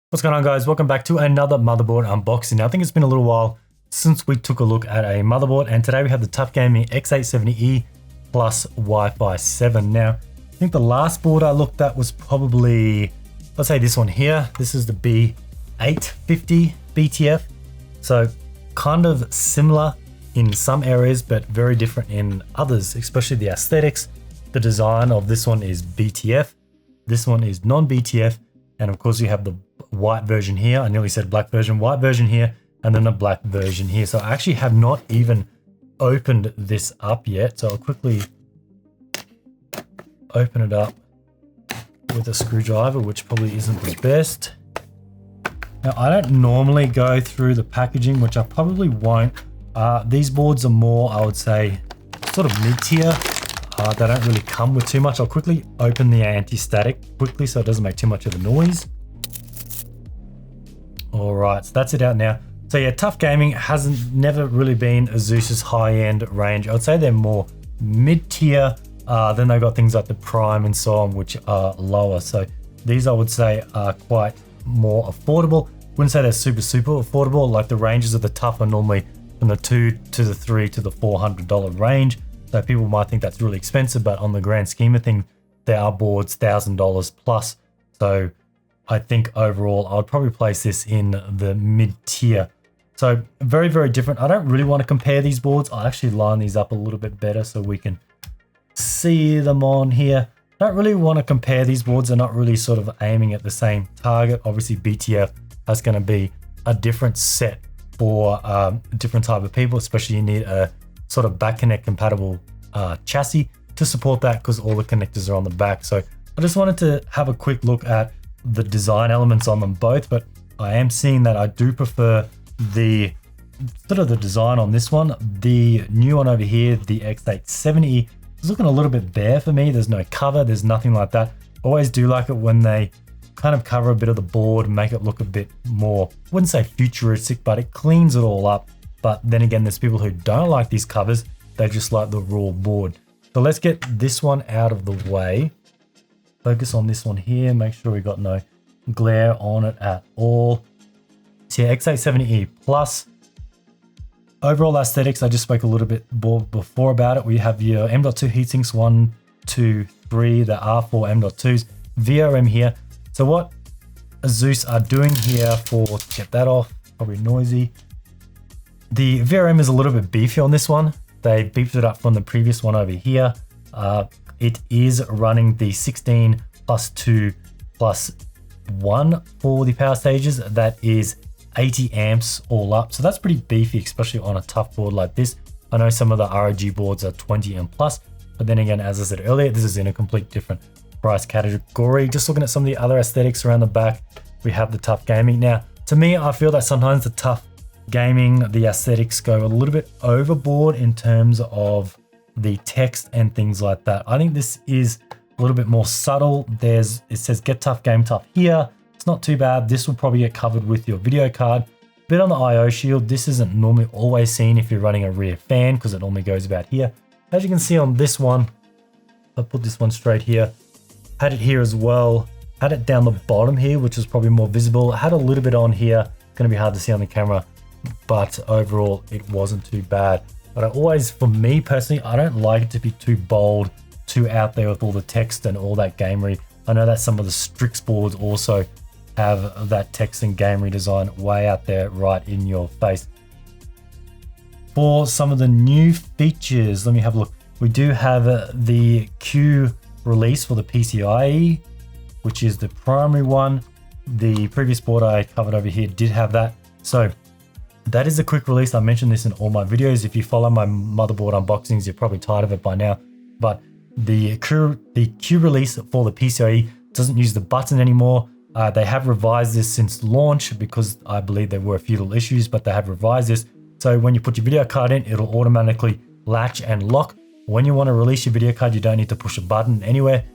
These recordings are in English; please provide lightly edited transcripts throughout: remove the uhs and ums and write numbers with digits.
What's going on, guys? Welcome back to another motherboard unboxing. Now, I think it's been a little while since we took a look at a motherboard, and today we have the TUF Gaming X870E-Plus WIFI7. Now, I think the last board I looked at was probably, let's say this one here. This is the B850 BTF. So kind of similar in some areas, but very different in others, especially the aesthetics. The design of this one is BTF. This one is non-BTF. And of course, you have the white version here. I nearly said black version, white version here, and then a black version here. So I actually have not even opened this up yet. So I'll quickly open it up with a screwdriver, which probably isn't the best. Now, I don't normally go through the packaging, which I probably won't. These boards are more, I would say, sort of mid-tier. They don't really come with too much. I'll quickly open the anti-static quickly so it doesn't make too much of a noise. All right, so that's it out now. So yeah, TUF Gaming hasn't never really been ASUS's high-end range. I would say they're more mid-tier. Then they've got things like the Prime and so on, which are lower. So these I would say are quite more affordable. Wouldn't say they're super affordable. Like the ranges of the TUF are normally from the $200 to the $300 to the $400 range. So people might think that's really expensive, but on the grand scheme of things, there are boards $1,000 plus. So I think overall, I would probably place this in the mid-tier. So very, very different. I don't really want to compare these boards. I'll actually line these up a little bit better so we can see them on here. Don't really want to compare these boards. They're not really sort of aiming at the same target. Obviously, BTF, that's going to be a different set for a different type of people, especially you need a sort of back connect compatible chassis to support that because all the connectors are on the back. So I just wanted to have a quick look at the design elements on them both, but I am seeing that I do prefer the sort of the design on this one. The new one over here, the X870E, is looking a little bit bare for me. There's no cover, there's nothing like that. Always do like it when they kind of cover a bit of the board, make it look a bit more, I wouldn't say futuristic, but it cleans it all up. But then again, there's people who don't like these covers. They just like the raw board. So let's get this one out of the way. Focus on this one here. Make sure we got no glare on it at all. So yeah, X870E Plus. Overall aesthetics, I just spoke a little bit before about it. We have your M.2 heatsinks, 1, 2, 3. There are 4 M.2s. VRM here. So what ASUS are doing here for, get that off, probably noisy. The VRM is a little bit beefy on this one. They beefed it up from the previous one over here. It is running the 16 plus 2 plus 1 for the power stages. That is 80 amps all up. So that's pretty beefy, especially on a TUF board like this. I know some of the ROG boards are 20 and plus, but then again, as I said earlier, this is in a complete different price category. Just looking at some of the other aesthetics around the back, we have the TUF Gaming. Now, to me, I feel that sometimes the TUF Gaming, the aesthetics go a little bit overboard in terms of the text and things like that. I think this is a little bit more subtle. It says get TUF Game TUF here. It's not too bad. This will probably get covered with your video card. Bit on the IO shield. This isn't normally always seen if you're running a rear fan because it normally goes about here. As you can see on this one, I'll put this one straight here. Had it here as well. Had it down the bottom here, which is probably more visible. Had a little bit on here. Going to be hard to see on the camera, but overall it wasn't too bad. But I always, for me personally, I don't like it to be too bold, too out there with all the text and all that gamery. I know that some of the Strix boards also have that text and gamery design way out there right in your face. For some of the new features, let me have a look. We do have the Q release for the PCIe, which is the primary one. The previous board I covered over here did have that. So that is a quick release. I mentioned this in all my videos. If you follow my motherboard unboxings, you're probably tired of it by now. But the Q release for the PCIe doesn't use the button anymore. They have revised this since launch because I believe there were a few little issues, but they have revised this. So when you put your video card in, it'll automatically latch and lock. When you want to release your video card, you don't need to push a button anywhere.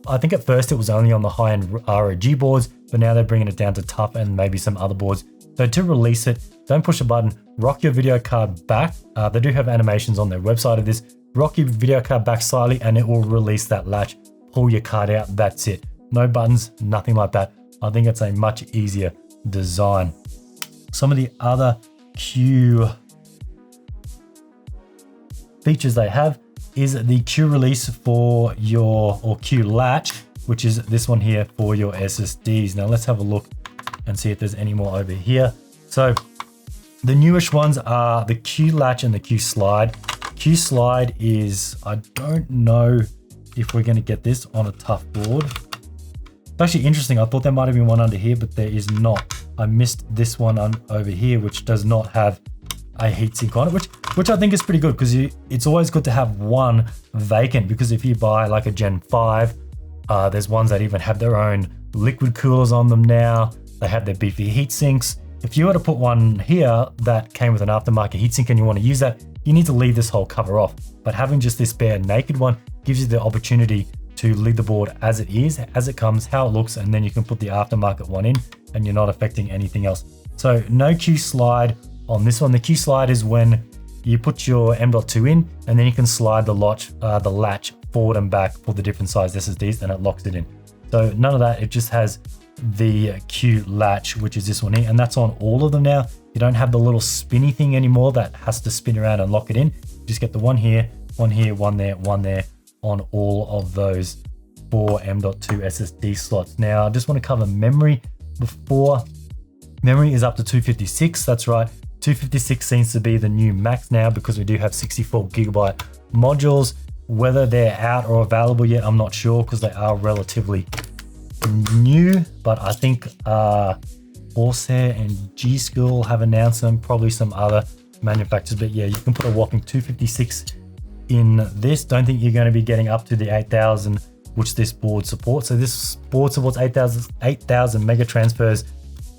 I think at first it was only on the high-end ROG boards, but now they're bringing it down to TUF and maybe some other boards. So to release it, don't push a button, rock your video card back. They do have animations on their website of this. Rock your video card back slightly and it will release that latch. Pull your card out, that's it. No buttons, nothing like that. I think it's a much easier design. Some of the other Q features they have is the Q release for your, or Q latch, which is this one here for your SSDs. Now let's have a look and see if there's any more over here. So the newish ones are the Q latch and the Q slide. Q slide is, I don't know if we're gonna get this on a TUF board. It's actually interesting. I thought there might have been one under here, but there is not. I missed this one over here, which does not have a heatsink on it, which I think is pretty good, because it's always good to have one vacant, because if you buy like a Gen 5, there's ones that even have their own liquid coolers on them now. They have their beefy heat sinks. If you were to put one here that came with an aftermarket heatsink and you want to use that, you need to leave this whole cover off. But having just this bare naked one gives you the opportunity to leave the board as it is, as it comes, how it looks, and then you can put the aftermarket one in and you're not affecting anything else. So no Q slide on this one. The Q slide is when you put your M.2 in and then you can slide the latch forward and back for the different size SSDs and it locks it in. So none of that, it just has the Q latch, which is this one here, and that's on all of them now. You don't have the little spinny thing anymore that has to spin around and lock it in. You just get the one here, one there on all of those 4 M.2 SSD slots. Now I just want to cover memory before. Memory is up to 256, that's right. 256 seems to be the new max now, because we do have 64GB modules. Whether they're out or available yet, I'm not sure, because they are relatively new, but I think Corsair and G-Skill have announced them, probably some other manufacturers, but yeah, you can put a whopping 256 in this. Don't think you're going to be getting up to the 8000, which this board supports. So this board supports 8000 mega transfers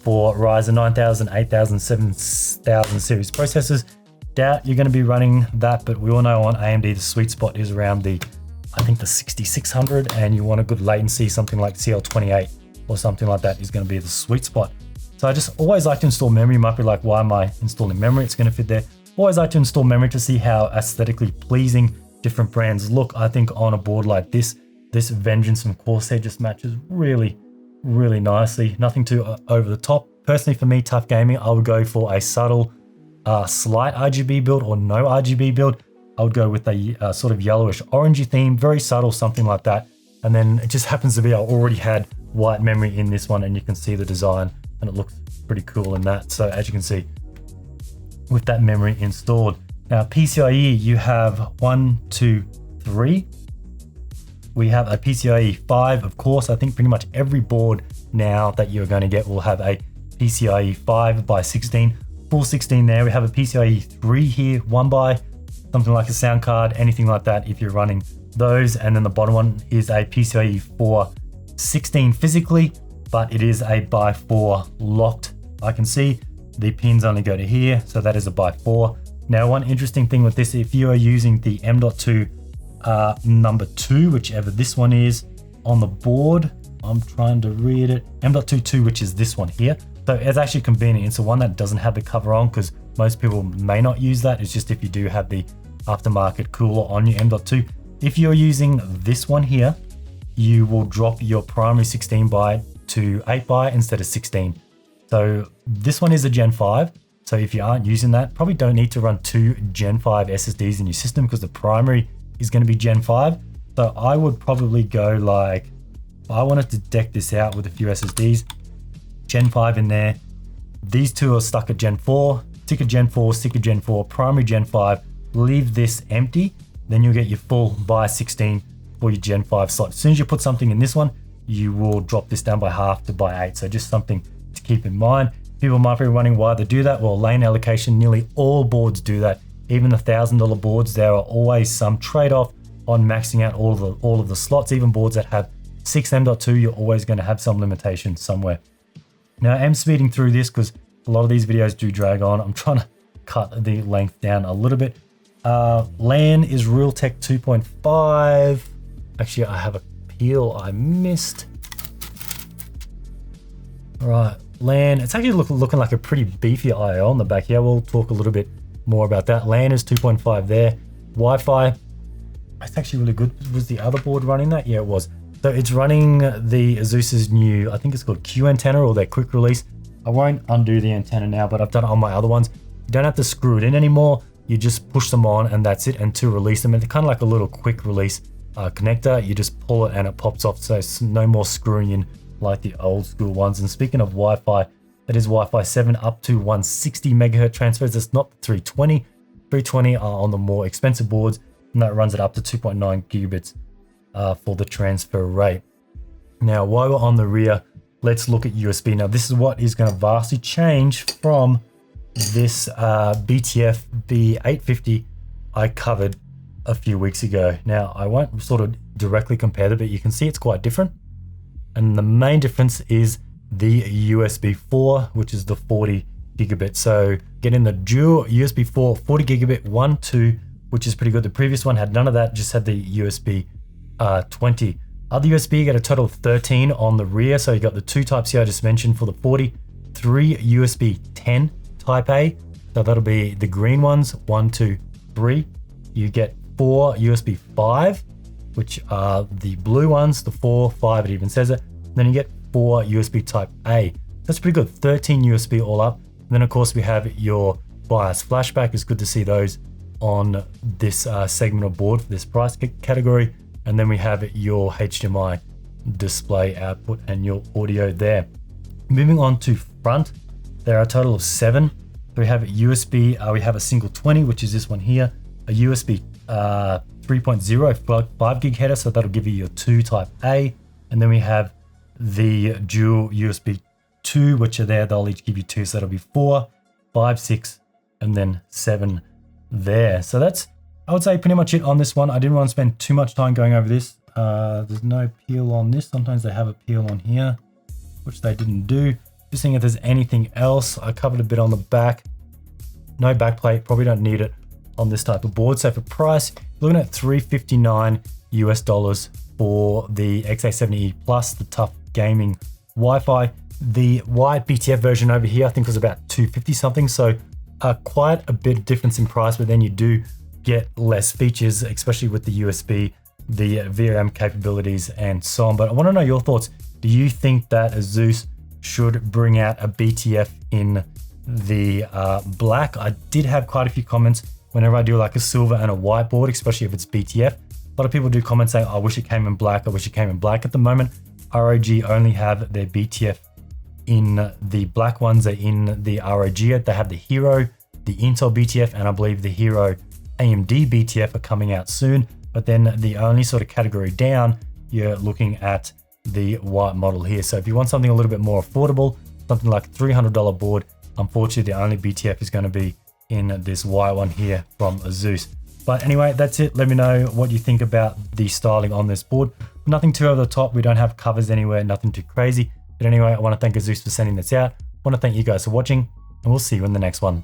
for Ryzen 9000, 8000, 7000 series processors. Doubt you're going to be running that, but we all know on AMD the sweet spot is around the, I think the 6600, and you want a good latency, something like CL28 or something like that is going to be the sweet spot. So I just always like to install memory. You might be like, why am I installing memory? It's going to fit there. Always like to install memory to see how aesthetically pleasing different brands look. I think on a board like this Vengeance from Corsair just matches really, really nicely. Nothing too over the top. Personally for me, TUF Gaming, I would go for a subtle, slight RGB build or no RGB build. I would go with a sort of yellowish orangey theme, very subtle, something like that. And then it just happens to be I already had white memory in this one, and you can see the design and it looks pretty cool in that. So as you can see, with that memory installed. Now PCIe, you have 1, 2, 3. We have a PCIe 5, of course. I think pretty much every board now that you're going to get will have a PCIe 5 by 16, full 16 there. We have a PCIe 3 here, 1 by, something like a sound card, anything like that if you're running those. And then the bottom one is a PCIe 4 16 physically, but it is a by 4 locked. I can see the pins only go to here, so that is a by 4. Now one interesting thing with this, if you are using the M.2 number 2, whichever this one is on the board, I'm trying to read it, M.2.2, which is this one here. So it's actually convenient. It's the one that doesn't have the cover on, because most people may not use that. It's just if you do have the aftermarket cooler on your M.2. If you're using this one here, you will drop your primary 16 by to 8 by instead of 16. So this one is a Gen 5. So if you aren't using that, probably don't need to run 2 Gen 5 SSDs in your system, because the primary is going to be Gen 5. So I would probably go like, if I wanted to deck this out with a few SSDs, Gen 5 in there. These two are stuck at Gen 4, stick a Gen 4, stick a Gen 4, primary Gen 5, leave this empty, then you'll get your full by 16 for your Gen 5 slot. As soon as you put something in this one, you will drop this down by half to by 8. So just something to keep in mind. People might be wondering why they do that. Well, lane allocation, nearly all boards do that. Even the $1,000 boards, there are always some trade-off on maxing out all of the slots. Even boards that have 6 M.2, you're always going to have some limitation somewhere. Now I'm speeding through this because a lot of these videos do drag on. I'm trying to cut the length down a little bit. LAN is Realtek 2.5. Actually, I have a peel I missed. Right, LAN, it's actually looking like a pretty beefy IO on the back here. We'll talk a little bit more about that. LAN is 2.5 there. Wi-Fi, it's actually really good. Was the other board running that? Yeah, it was. So it's running the ASUS's new, I think it's called Q antenna, or their quick release. I won't undo the antenna now, but I've done it on my other ones. You don't have to screw it in anymore. You just push them on and that's it. And to release them, it's kind of like a little quick release connector. You just pull it and it pops off. So it's no more screwing in like the old school ones. And speaking of Wi-Fi, that is Wi-Fi 7 up to 160 megahertz transfers. It's not the 320. 320 are on the more expensive boards, and that runs it up to 2.9 gigabits for the transfer rate. Now, while we're on the rear, let's look at USB. Now, this is what is going to vastly change from this BTF B850 I covered a few weeks ago. Now, I won't sort of directly compare them, but you can see it's quite different. And the main difference is the USB 4, which is the 40 gigabit. So getting the dual USB 4 40 gigabit 1.2, which is pretty good. The previous one had none of that, just had the USB 20. Other USB, you get a total of 13 on the rear. So you got the 2 Type-C I just mentioned for the 40, 3 USB 10 Type A. So that'll be the green ones, 1, 2, 3. You get 4 USB 5, which are the blue ones, the 4, 5, it even says it. Then you get 4 USB Type A. That's pretty good, 13 USB all up. And then of course we have your BIOS flashback. It's good to see those on this segment of board for this price category. And then we have your HDMI display output and your audio there. Moving on to front, there are a total of 7. We have a USB, we have a single 20, which is this one here, a USB 3.0 5 gig header, so that'll give you your 2 Type A. And then we have the dual USB 2, which are there, they'll each give you 2, so that'll be 4, 5, 6, and then 7 there. So that's, I would say, pretty much it on this one. I didn't want to spend too much time going over this. There's no peel on this. Sometimes they have a peel on here, which they didn't do. Just seeing if there's anything else. I covered a bit on the back. No backplate, probably don't need it on this type of board. So for price, you're looking at $359 US for the X870E-PLUS, the TUF gaming Wi-Fi. The white BTF version over here, I think was about $250 something. So quite a bit of difference in price, but then you do get less features, especially with the USB, the VRM capabilities and so on. But I want to know your thoughts. Do you think that ASUS should bring out a BTF in the black? I did have quite a few comments whenever I do like a silver and a white board, especially if it's BTF. A lot of people do comment saying, I wish it came in black, I wish it came in black. At the moment, ROG only have their BTF in the black ones, are in the ROG. They have the Hero, the Intel BTF, and I believe the Hero AMD BTF are coming out soon. But then the only sort of category down, you're looking at the white model here. So if you want something a little bit more affordable, something like $300 board, unfortunately the only BTF is going to be in this white one here from ASUS. But anyway, that's it. Let me know what you think about the styling on this board. Nothing too over the top. We don't have covers anywhere, nothing too crazy. But anyway, I want to thank ASUS for sending this out. I want to thank you guys for watching, and we'll see you in the next one.